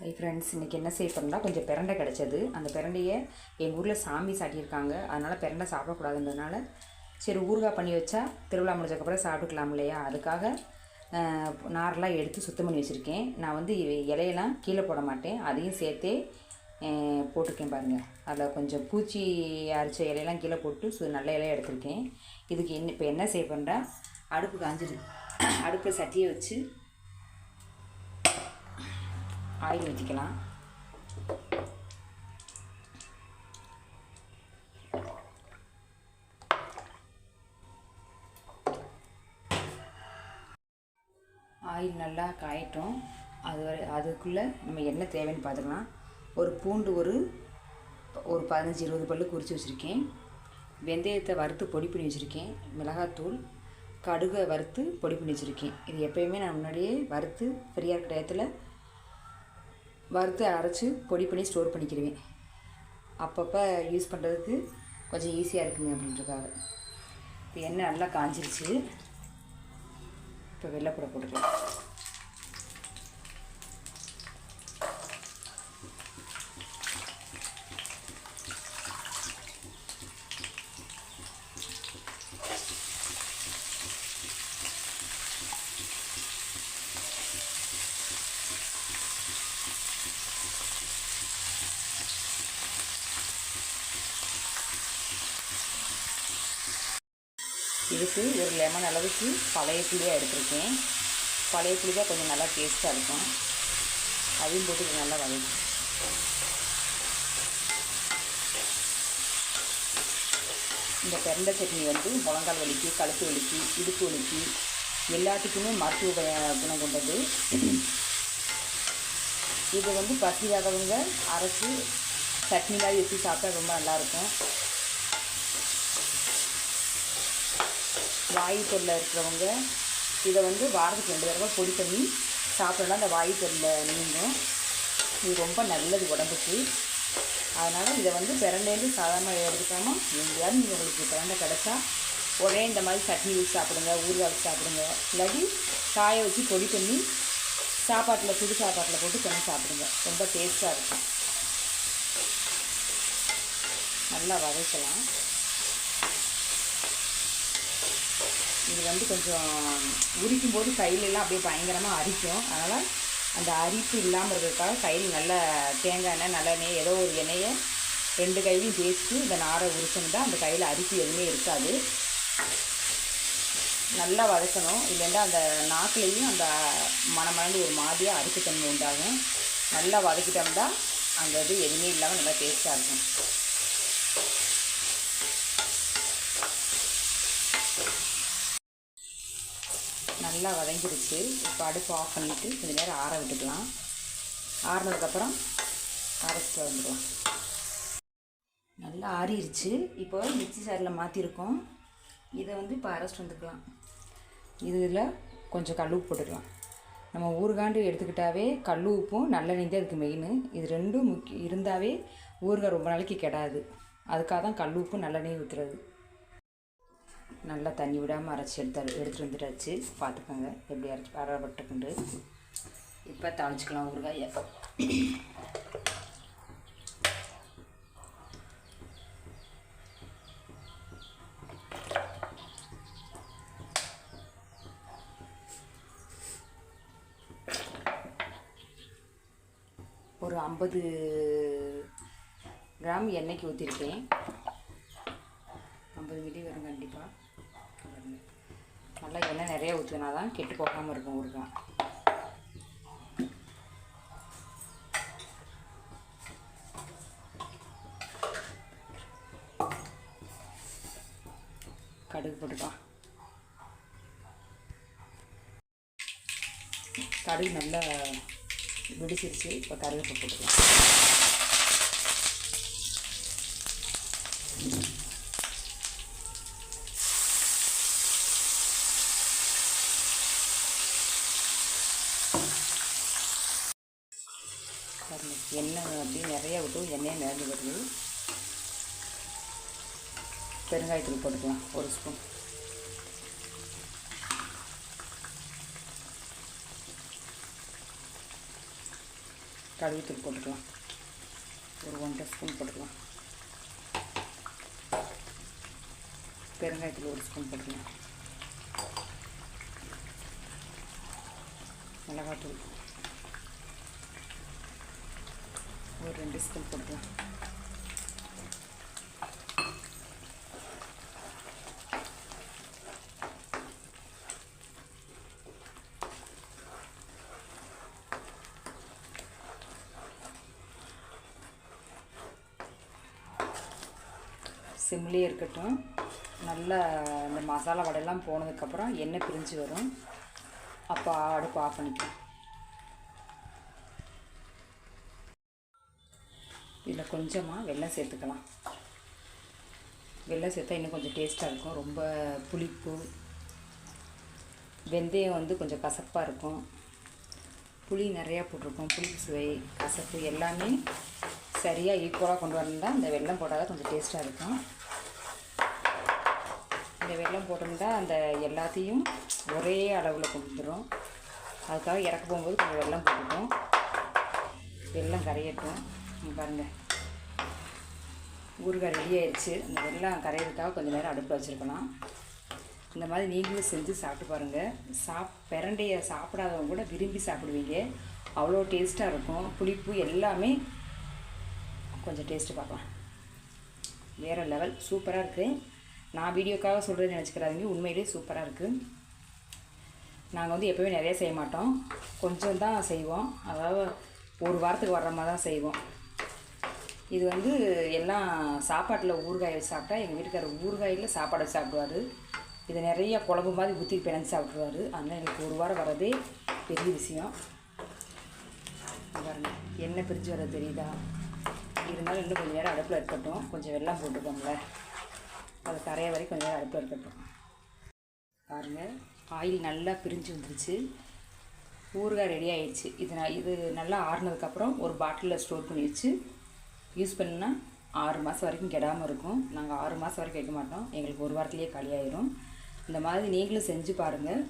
Hi friends, இன்றைக்கி என்ன செய்ய போகிறோம்னா கொஞ்சம் பிரண்டை கிடச்சது. அந்த பிரண்டையை எங்கள் ஊரில் சாமி சாட்டியிருக்காங்க. அதனால் பிரண்டை சாப்பிடக்கூடாதுன்றதுனால சரி ஊறுகாய் பண்ணி வச்சா திருவிழா முடிஞ்சக்கப்புறம் சாப்பிட்டுக்கலாம் இல்லையா, அதுக்காக நாரெல்லாம் எடுத்து சுத்தம் பண்ணி வச்சுருக்கேன். நான் வந்து இலையெல்லாம் கீழே போட மாட்டேன், அதையும் சேர்த்தே போட்டிருக்கேன் பாருங்கள். அதில் கொஞ்சம் பூச்சி அரிச்ச இலையெல்லாம் கீழே போட்டு நல்ல இலையை எடுத்திருக்கேன். இதுக்கு இப்போ என்ன செய்ய பண்ணுறா, அடுப்பு காஞ்சிடு, அடுப்பில் சட்டியை வச்சு ஆயில் ஊற்றிக்கலாம். ஆயில் நல்லா காயட்டும். அதுக்குள்ளே நம்ம என்ன தேவைன்னு பார்த்துக்கலாம். ஒரு பூண்டு ஒரு 15-20 பல்லு குறித்து வச்சுருக்கேன். வெந்தயத்தை வறுத்து பொடி பண்ணி வச்சுருக்கேன். மிளகாத்தூள், கடுகை வறுத்து பொடி பண்ணி வச்சுருக்கேன். இது எப்போயுமே நான் முன்னாடியே வறுத்து ஃப்ரீயாக இருக்கிற இடத்துல வறுத்து அரைச்சி பொடி பண்ணி ஸ்டோர் பண்ணிக்கிடுவேன். அப்பப்போ யூஸ் பண்ணுறதுக்கு கொஞ்சம் ஈஸியாக இருக்குங்க அப்படின்றதுக்காக. இப்போ எண்ணெய் நல்லா காஞ்சிருச்சு. இப்போ வெள்ளைப்பூடை போட்டுக்கலாம். இதுக்கு ஒரு லெமன் அளவுக்கு பழைய புளியாக எடுத்துருக்கேன். பழைய புளி தான் கொஞ்சம் நல்லா டேஸ்ட்டாக இருக்கும். அதையும் போட்டு நல்லா வதக்கி இந்த பிரண்டை சட்னி வந்து முழங்கால் வலிக்கு, கழுத்து வலிக்கு, இடுப்பு வலிக்கு எல்லாத்துக்குமே மருத்துவ குணம் கொண்டது. இதை வந்து பசியாதவங்க அரைச்சி சட்னி மாதிரி வச்சு சாப்பிட்டா ரொம்ப நல்லாயிருக்கும். வாயு தொல்லை இருக்கிறவங்க இதை வந்து வாரத்துக்கு 2 தடவை பொடி பண்ணி சாப்பிடலாம். அந்த வாயு தொல்லை நீங்கும். இது ரொம்ப நல்லது உடம்புக்கு. அதனால் இதை வந்து பிரண்டைந்து சாதாரண எடுத்துக்காமல் எங்கேயாவது நீங்கள் உங்களுக்கு பிரண்டை கிடச்சா உடனே இந்த மாதிரி சட்னி வச்சு சாப்பிடுங்க, ஊறுகாய் வச்சு சாப்பிடுங்க. இல்லாட்டி காய வச்சு பொடி பண்ணி சாப்பாட்டில், சுடு சாப்பாட்டில் போட்டு பண்ணி சாப்பிடுங்க. ரொம்ப டேஸ்ட்டாக இருக்கும். நல்லா வதக்கலாம். இது வந்து கொஞ்சம் உரிக்கும் போது கையிலெல்லாம் அப்படியே பயங்கரமாக அரிக்கும். அதனால் அந்த அரிப்பு இல்லாமல் இருக்கிறதுக்காக கையில் நல்ல தேங்காய் எண்ணெய், நல்லெண்ணெய், ஏதோ ஒரு எண்ணெயை 2 கையிலையும் தேய்ச்சி இந்த நாரை உரிச்சோம்னா அந்த கையில் அரிப்பு எதுவுமே இருக்காது. நல்லா வதக்கணும். இல்லைன்னா அந்த நாக்குலேயும் அந்த மணமணந்து ஒரு மாதிரியாக அரிப்புத்தன்மை உண்டாகும். நல்லா வதக்கிட்டோம்னா அந்த இது எதுவுமே இல்லாமல் நல்லா டேஸ்ட்டாக இருக்கும். நல்லா வதங்கிடுச்சு. இப்போ அடுப்பு ஆஃப் பண்ணிவிட்டு கொஞ்சம் நேரம் ஆற விட்டுக்கலாம். ஆறினதுக்கப்புறம் அரைச்சிட்டு வந்துடலாம். நல்லா ஆறிடுச்சு. இப்போ மிக்ஸி ஜாரில் மாற்றிருக்கோம். இதை வந்து இப்போ அரைச்சிட்டு வந்துக்கலாம். இதில் கொஞ்சம் கல் உப்பு போட்டுக்கலாம். நம்ம ஊறுகாண்டு எடுத்துக்கிட்டாவே கல் உப்பும் நல்லெண்ணெய் தான் அதுக்கு மெயின். இது ரெண்டும் இருந்தாவே ஊறுகாய் ரொம்ப நாளைக்கு கெடாது. அதுக்காக தான் கல் உப்பு நல்லெண்ணெய் ஊற்றுறது. நல்லா தண்ணி விடாமல் அரைச்சி எடுத்துகிட்டு வந்துட்டாச்சு. பார்த்துக்கோங்க எப்படி அரைப்பட்டுக்குண்டு. இப்போ தாளிச்சிக்கலாம் ஊறுகாயை. ஒரு 50 கிராம் எண்ணெய்க்கு ஊற்றிருக்கேன். 50 மில்லி வரும் கண்டிப்பாக. நல்லா எண்ணெய் நிறைய ஊற்றினா தான் கெட்டு போகாமல் இருக்கும் ஊறுகாய். கடுகு போட்டுக்கலாம். கடுகு நல்லா வெடிச்சிருச்சு. இப்போ கருவேப்பிலை போட்டுக்கலாம். எண்ணெய் அப்படியே நிறையா விட்டு எண்ணெயை நிறைஞ்சு வருது. பெருங்காயத்தூள் போட்டுக்கலாம் 1 ஸ்பூன். கழுவித்தூள் போட்டுக்கலாம். ஒரு 1.5 ஸ்பூன் போட்டுக்கலாம். பெருங்காயத்தூள் 1 ஸ்பூன் போட்டுக்கலாம். மிளகாத்தூள் ஒரு 2 ஸ்பூன் போட்டுக்கலாம். சிம்லேயே இருக்கட்டும். நல்லா இந்த மசாலா வடையெல்லாம் போனதுக்கப்புறம் எண்ணெய் பிரிஞ்சு வரும். அப்போ அடுப்பு ஆஃப் பண்ணிக்கலாம். இதில் கொஞ்சமாக வெல்லம் சேர்த்துக்கலாம். வெல்லம் சேர்த்தா இன்னும் கொஞ்சம் டேஸ்ட்டாக இருக்கும். ரொம்ப புளிப்பு, வெந்தயம் கொஞ்சம் கசப்பாக இருக்கும். புளி நிறையா போட்டிருக்கோம். புளிப்பு சுவை, கசப்பு எல்லாமே சரியாக ஈக்குவலாக கொண்டு வரணும்னா இந்த வெல்லம் போட்டால் தான் கொஞ்சம் டேஸ்ட்டாக இருக்கும். இந்த வெல்லம் போட்டோம்னா அந்த எல்லாத்தையும் ஒரே அளவில் கொண்டு வந்துடும். அதுக்காக இறக்க போகும்போது கொஞ்சம் வெல்லம் போட்டுட்டோம். வெல்லம் கரையட்டும். பாருங்கள், ஊறுகாய் ரெடி ஆயிடுச்சு. இந்த வெல்லம் கரையிறதுக்காக கொஞ்சம் நேரம் அடுப்பில் வச்சுருக்கலாம். இந்த மாதிரி நீங்களும் செஞ்சு சாப்பிட்டு பாருங்கள். பிரண்டையை சாப்பிடாதவங்க கூட விரும்பி சாப்பிடுவீங்க. அவ்வளோ டேஸ்ட்டாக இருக்கும். புளிப்பு எல்லாமே கொஞ்சம் டேஸ்ட்டு பார்க்கலாம். வேறு லெவல், சூப்பராக இருக்குது. நான் வீடியோக்காக சொல்கிறது நினச்சிக்கிறாதீங்க, உண்மையிலே சூப்பராக இருக்குது. நாங்கள் எப்போவுமே நிறைய செய்ய மாட்டோம், கொஞ்சம் தான் செய்வோம். அதாவது ஒரு வாரத்துக்கு வர்ற மாதிரி தான் செய்வோம். இது எல்லாம் சாப்பாட்டில் ஊறுகாய் வச்சு சாப்பிட்டா எங்கள் வீட்டுக்காரர் ஊறுகாயில் சாப்பாடை சாப்பிடுவார். இது நிறைய குழம்பு மாதிரி ஊற்றி பிணைஞ்சு சாப்பிடுவார். அதனால் எனக்கு ஒரு வாரம் வர்றதே பெரிய விஷயம். பாருங்கள், எண்ணெய் பிரிஞ்சு வர தெரியுதா? இருந்தாலும் இன்னும் கொஞ்சம் நேரம் அடுப்பில் இருக்கட்டும். கொஞ்சம் வெல்லம் போட்டுக்கோங்களேன். அது கரைய வரைக்கும் கொஞ்சம் நேரம் அடுப்பில் இருக்கட்டும். பாருங்கள், ஆயில் நல்லா பிரிஞ்சு வந்துருச்சு. ஊறுகாய் ரெடி ஆகிடுச்சு. இது நல்லா ஆறுனதுக்கப்புறம் ஒரு பாட்டிலில் ஸ்டோர் பண்ணி வச்சு யூஸ் பண்ணினா 6 மாதம் வரைக்கும் கெடாமல் இருக்கும். நாங்கள் 6 மாதம் வரைக்கும் வைக்க மாட்டோம். எங்களுக்கு ஒரு வாரத்துலேயே காலியாயிரும். இந்த மாதிரி நீங்களும் செஞ்சு பாருங்கள்.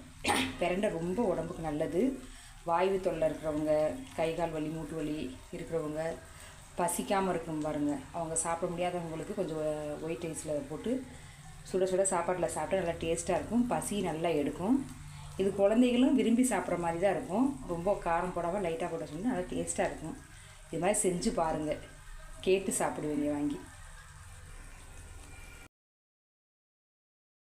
பிரண்டை ரொம்ப உடம்புக்கு நல்லது. வாய்வு தொல்லை இருக்கிறவங்க, கை கால் வலி, மூட்டு வலி இருக்கிறவங்க, பசிக்காமல் இருக்கும் பாருங்கள், அவங்க சாப்பிட முடியாதவங்களுக்கு கொஞ்சம் ஒயிட் ரைஸில் போட்டு சுட சுட சாப்பாட்டில் சாப்பிட்டா நல்லா டேஸ்ட்டாக இருக்கும். பசி நல்லா எடுக்கும். இது குழந்தைகளும் விரும்பி சாப்பிட்ற மாதிரி தான் இருக்கும். ரொம்ப காரம் போடாமல் லைட்டாக போட சொன்னால் நல்லா டேஸ்ட்டாக இருக்கும். இது மாதிரி செஞ்சு பாருங்கள். கேட்டு சாப்பிடுவீங்க வாங்கி.